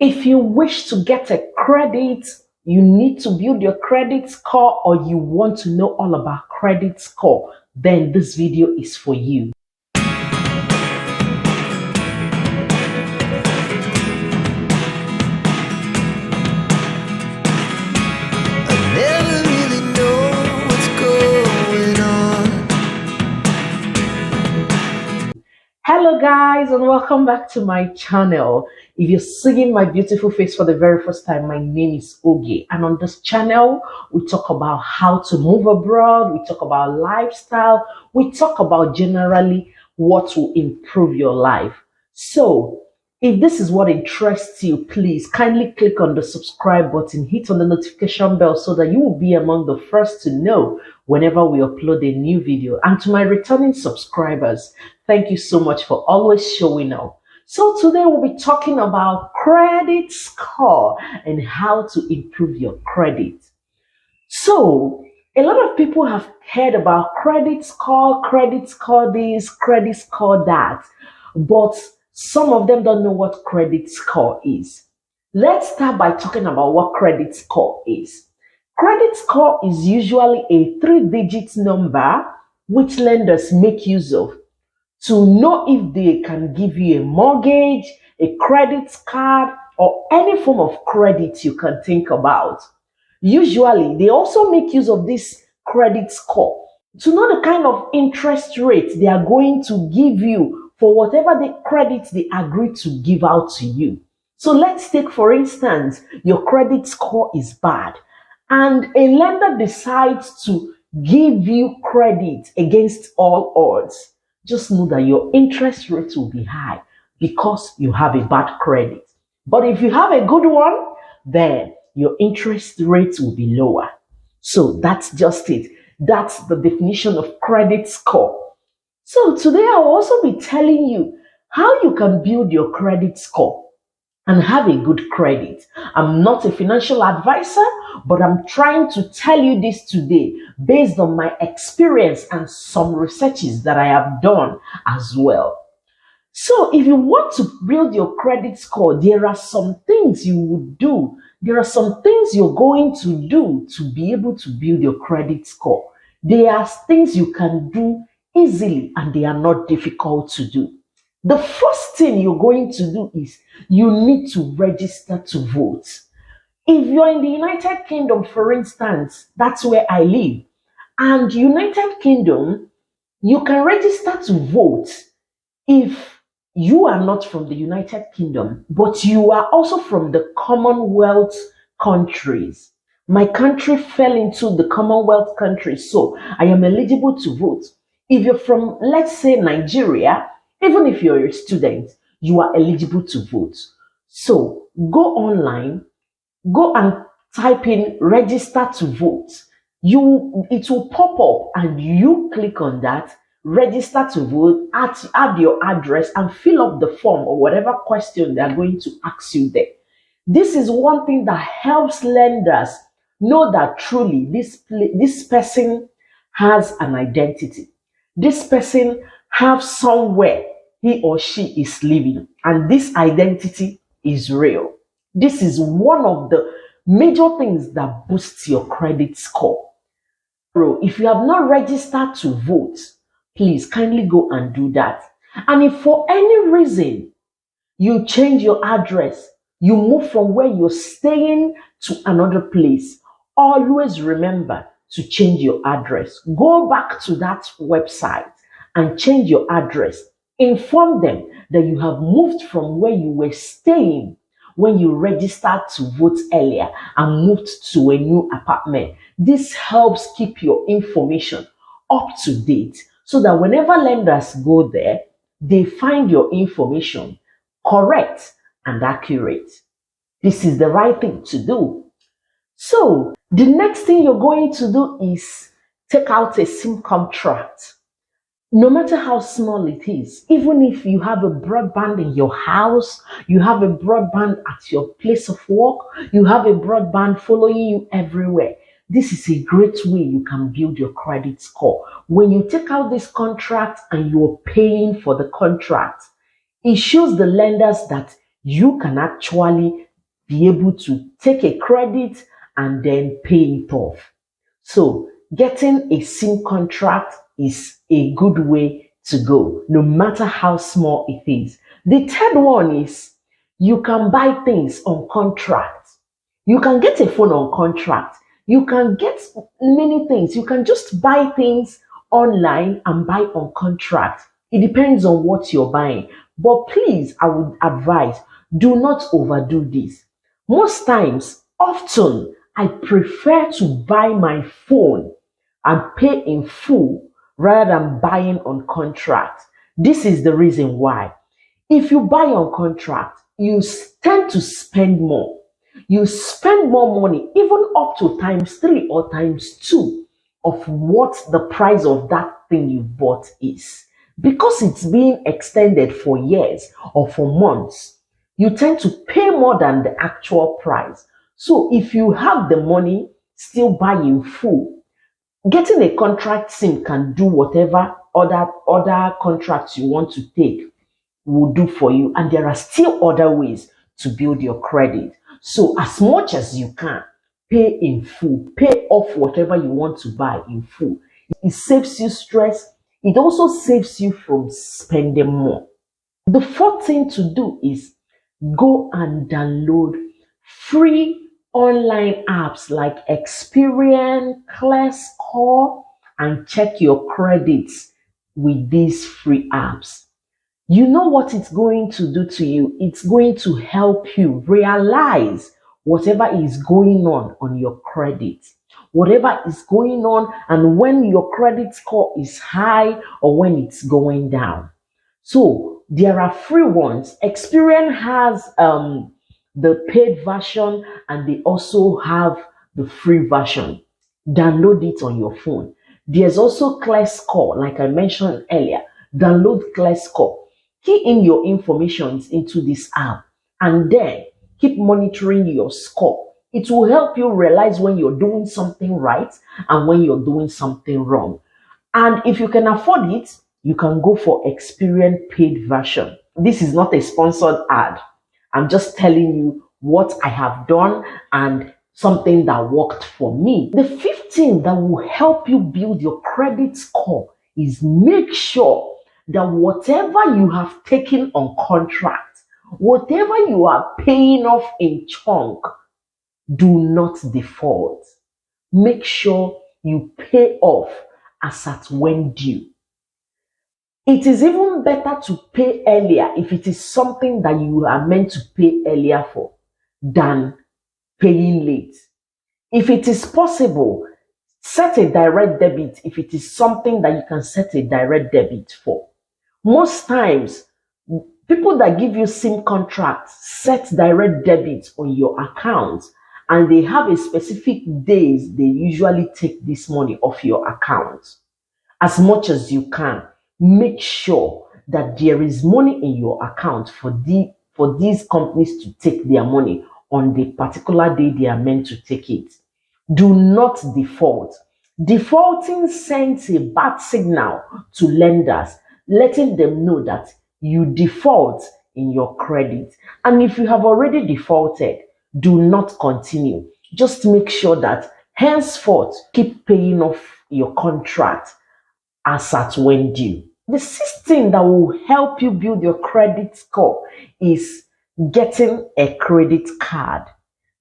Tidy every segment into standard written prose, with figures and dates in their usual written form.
If you wish to get a credit, you need to build your credit score, or you want to know all about credit score, then this video is for you. Hello guys, and welcome back to my channel. If you're seeing my beautiful face for the very first time, my name is Oge, and on this channel we talk about how to move abroad, we talk about lifestyle, we talk about generally what will improve your life. So if this is what interests you, please kindly click on the subscribe button, hit on the notification bell so that you will be among the first to know whenever we upload a new video. And to my returning subscribers, thank you so much for always showing up. So today we'll be talking about credit score and how to improve your credit. So a lot of people have heard about credit score this, credit score that, but some of them don't know what credit score is. Let's start by talking about what credit score is. Credit score is usually a 3-digit number which lenders make use of to know if they can give you a mortgage, a credit card, or any form of credit you can think about. Usually, they also make use of this credit score to know the kind of interest rate they are going to give you for whatever the credit they agree to give out to you. So let's take, for instance, your credit score is bad and a lender decides to give you credit against all odds. Just know that your interest rate will be high because you have a bad credit. But if you have a good one, then your interest rate will be lower. So that's just it. That's the definition of credit score. So today I'll also be telling you how you can build your credit score and have a good credit. I'm not a financial advisor, but I'm trying to tell you this today based on my experience and some researches that I have done as well. So if you want to build your credit score, there are some things you would do. There are some things you're going to do to be able to build your credit score. There are things you can do easily and they are not difficult to do. The first thing you're going to do is you need to register to vote. If you're in the United Kingdom, for instance, that's where I live, and United Kingdom, you can register to vote if you are not from the United Kingdom, but you are also from the Commonwealth countries. My country fell into the Commonwealth countries, so I am eligible to vote. If you're from, let's say, Nigeria, even if you're a student, you are eligible to vote. So go online, go and type in register to vote. It will pop up and you click on that, register to vote, add your address and fill up the form or whatever question they are going to ask you there. This is one thing that helps lenders know that truly this person has an identity. This person has somewhere he or she is living, and this identity is real. This is one of the major things that boosts your credit score. If you have not registered to vote, please kindly go and do that. And if for any reason you change your address, you move from where you're staying to another place, always remember to change your address. Go back to that website and change your address. Inform them that you have moved from where you were staying when you registered to vote earlier and moved to a new apartment. This helps keep your information up to date so that whenever lenders go there, they find your information correct and accurate. This is the right thing to do. So the next thing you're going to do is take out a SIM contract. No matter how small it is, even if you have a broadband in your house, you have a broadband at your place of work, you have a broadband following you everywhere, this is a great way you can build your credit score. When you take out this contract and you're paying for the contract, it shows the lenders that you can actually be able to take a credit and then pay it off. So getting a SIM contract is a good way to go, no matter how small it is. The third one is you can buy things on contract. You can get a phone on contract. You can get many things. You can just buy things online and buy on contract. It depends on what you're buying. But please, I would advise, do not overdo this. Most times, often, I prefer to buy my phone and pay in full rather than buying on contract. This is the reason why. If you buy on contract, you tend to spend more. You spend more money, even up to times 3 or times 2 of what the price of that thing you bought is. Because it's being extended for years or for months, you tend to pay more than the actual price. So if you have the money, still buy in full. Getting a contract SIM can do whatever other contracts you want to take will do for you. And there are still other ways to build your credit. So as much as you can, pay in full. Pay off whatever you want to buy in full. It saves you stress. It also saves you from spending more. The fourth thing to do is go and download free online apps like Experian, ClearScore, and check your credits with these free apps. You know what it's going to do to you? It's going to help you realize whatever is going on your credit. Whatever is going on, and when your credit score is high or when it's going down. So there are free ones. Experian has the paid version, and they also have the free version. Download it on your phone. There's also ClearScore, like I mentioned earlier. Download ClearScore. Key in your information into this app and then keep monitoring your score. It will help you realize when you're doing something right and when you're doing something wrong. And if you can afford it, you can go for Experian paid version. This is not a sponsored ad. I'm just telling you what I have done and something that worked for me. The fifth thing that will help you build your credit score is make sure that whatever you have taken on contract, whatever you are paying off in chunk, do not default. Make sure you pay off as at when due. It is even better to pay earlier if it is something that you are meant to pay earlier for than paying late. If it is possible, set a direct debit if it is something that you can set a direct debit for. Most times, people that give you SIM contracts set direct debits on your account, and they have a specific days they usually take this money off your account. As much as you can, make sure that there is money in your account for these companies to take their money on the particular day they are meant to take it. Do not default. Defaulting sends a bad signal to lenders, letting them know that you default in your credit. And if you have already defaulted, do not continue. Just make sure that henceforth, keep paying off your contract as at when due. The sixth thing that will help you build your credit score is getting a credit card.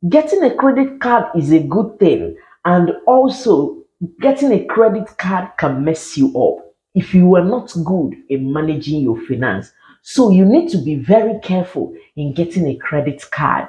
Getting a credit card is a good thing, and also getting a credit card can mess you up if you are not good in managing your finance. So you need to be very careful in getting a credit card.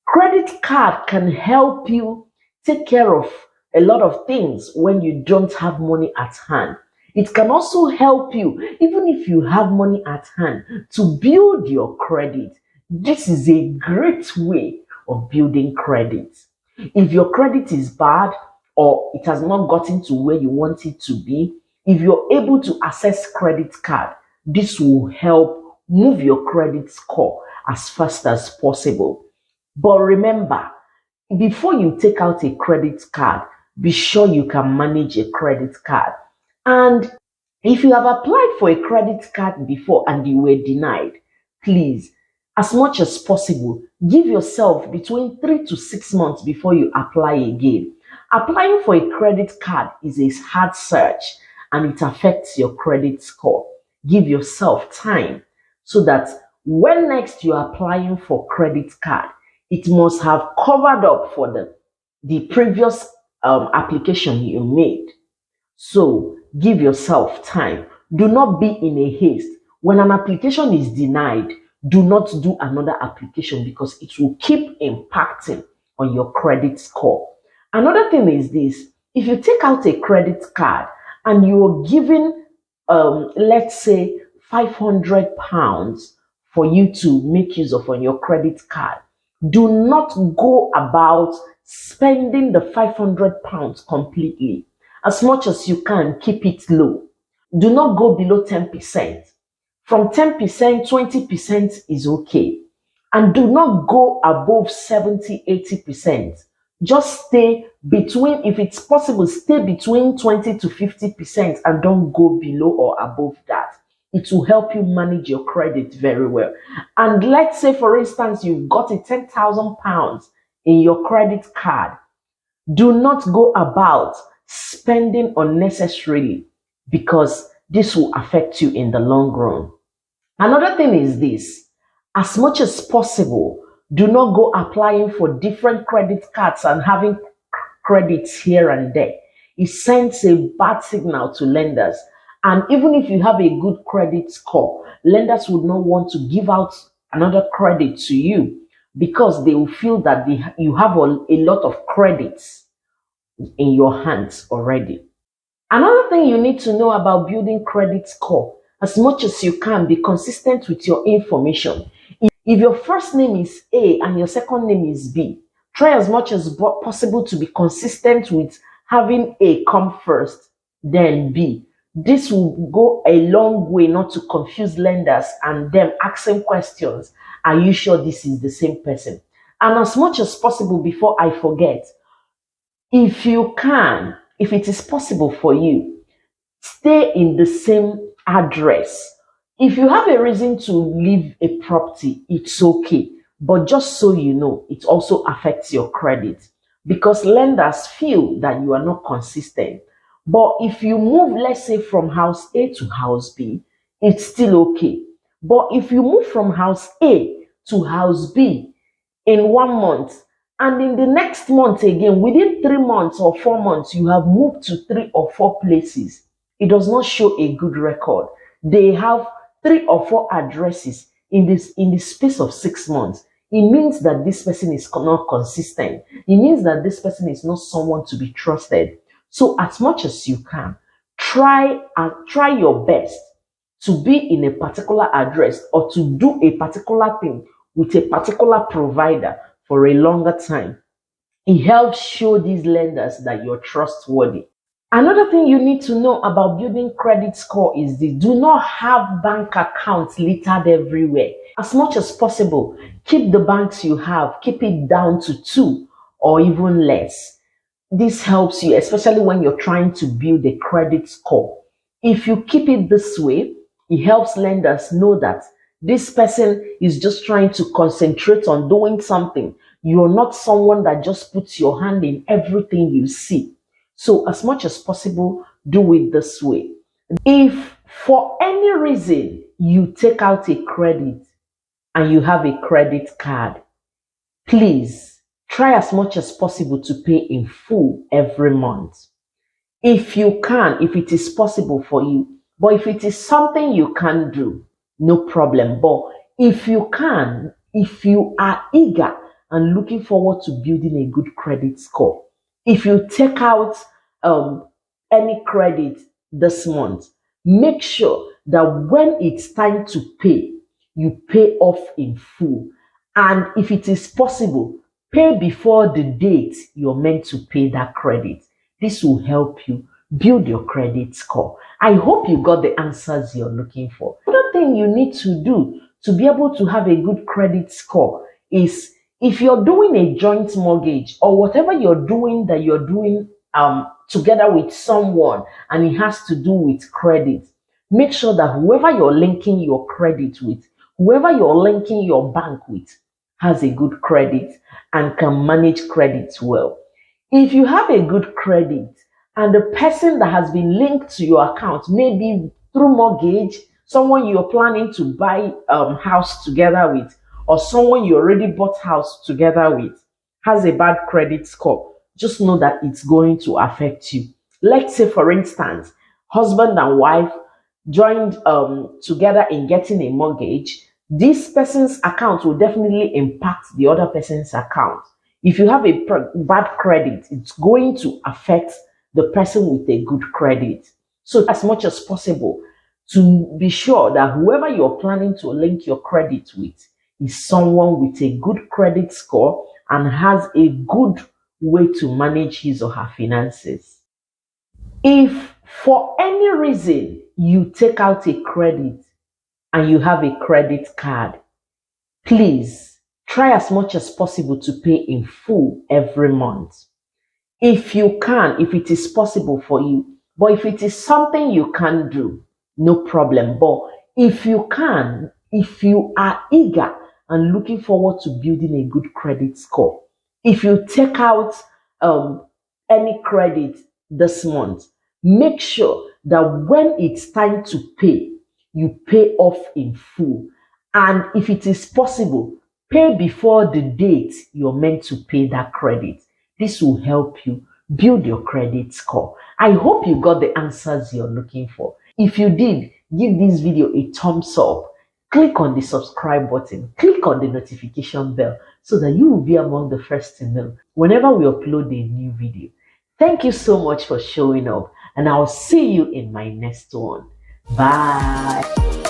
Credit card can help you take care of a lot of things when you don't have money at hand. It can also help you, even if you have money at hand, to build your credit. This is a great way of building credit. If your credit is bad or it has not gotten to where you want it to be, if you're able to access credit card, this will help move your credit score as fast as possible. But remember, before you take out a credit card, be sure you can manage a credit card. And if you have applied for a credit card before and you were denied, please, as much as possible, give yourself between 3 to 6 months before you apply again. Applying for a credit card is a hard search and it affects your credit score. Give yourself time so that when next you're applying for credit card, it must have covered up for the previous application you made. So give yourself time. Do not be in a haste. When an application is denied, do not do another application because it will keep impacting on your credit score. Another thing is this: if you take out a credit card and you're given, let's say, £500 for you to make use of on your credit card, do not go about spending the £500 completely. As much as you can, keep it low. Do not go below 10%. From 10%, 20% is okay. And do not go above 70, 80%. Just stay between, if it's possible, stay between 20 to 50% and don't go below or above that. It will help you manage your credit very well. And let's say, for instance, you've got a £10,000 in your credit card. Do not go about spending unnecessarily because this will affect you in the long run. Another thing is this: as much as possible, do not go applying for different credit cards and having credits here and there. It sends a bad signal to lenders. And even if you have a good credit score, lenders would not want to give out another credit to you because they will feel that you have a lot of credits in your hands already. Another thing you need to know about building credit score: as much as you can, be consistent with your information. If your first name is A and your second name is B, try as much as possible to be consistent with having A come first, then B. This will go a long way not to confuse lenders and them asking questions. Are you sure this is the same person? And as much as possible, before I forget, if you can, if it is possible for you, stay in the same address. If you have a reason to leave a property, it's okay. But just so you know, it also affects your credit because lenders feel that you are not consistent. But if you move, let's say, from house A to house B, it's still okay. But if you move from house A to house B in 1 month, and in the next month again, within 3 months or 4 months, you have moved to 3 or 4 places, it does not show a good record. They have 3 or 4 addresses in the space of 6 months. It means that this person is not consistent. It means that this person is not someone to be trusted. So as much as you can, try your best to be in a particular address or to do a particular thing with a particular provider for a longer time. It helps show these lenders that you're trustworthy. Another thing you need to know about building credit score is this: do not have bank accounts littered everywhere. As much as possible, keep the banks you have, keep it down to 2 or even less. This helps you, especially when you're trying to build a credit score. If you keep it this way, it helps lenders know that this person is just trying to concentrate on doing something. You're not someone that just puts your hand in everything you see. So as much as possible, do it this way. If for any reason you take out a credit and you have a credit card, please try as much as possible to pay in full every month. If you can, if it is possible for you. But if it is something you can't do, no problem. But if you can, if you are eager and looking forward to building a good credit score, if you take out any credit this month, make sure that when it's time to pay, you pay off in full. And if it is possible, pay before the date you're meant to pay that credit. This will help you build your credit score. I hope you got the answers you're looking for. Another thing you need to do to be able to have a good credit score is, if you're doing a joint mortgage or whatever you're doing together with someone and it has to do with credit, make sure that whoever you're linking your credit with, whoever you're linking your bank with, has a good credit and can manage credit well. If you have a good credit and the person that has been linked to your account, maybe through mortgage, someone you're planning to buy house together with, or someone you already bought house together with, has a bad credit score, just know that it's going to affect you. Let's say, for instance, husband and wife joined together in getting a mortgage. This person's account will definitely impact the other person's account. If you have a bad credit, it's going to affect the person with a good credit. So as much as possible, to be sure that whoever you're planning to link your credit with is someone with a good credit score and has a good way to manage his or her finances. If for any reason you take out a credit and you have a credit card, please try as much as possible to pay in full every month. If you can, if it is possible for you, but if it is something you can't do, no problem. But if you can, if you are eager and looking forward to building a good credit score, if you take out any credit this month, make sure that when it's time to pay, you pay off in full. And if it is possible, pay before the date you're meant to pay that credit. This will help you build your credit score. I hope you got the answers you're looking for. If you did, give this video a thumbs up. Click on the subscribe button. Click on the notification bell so that you will be among the first to know whenever we upload a new video. Thank you so much for showing up, and I'll see you in my next one. Bye.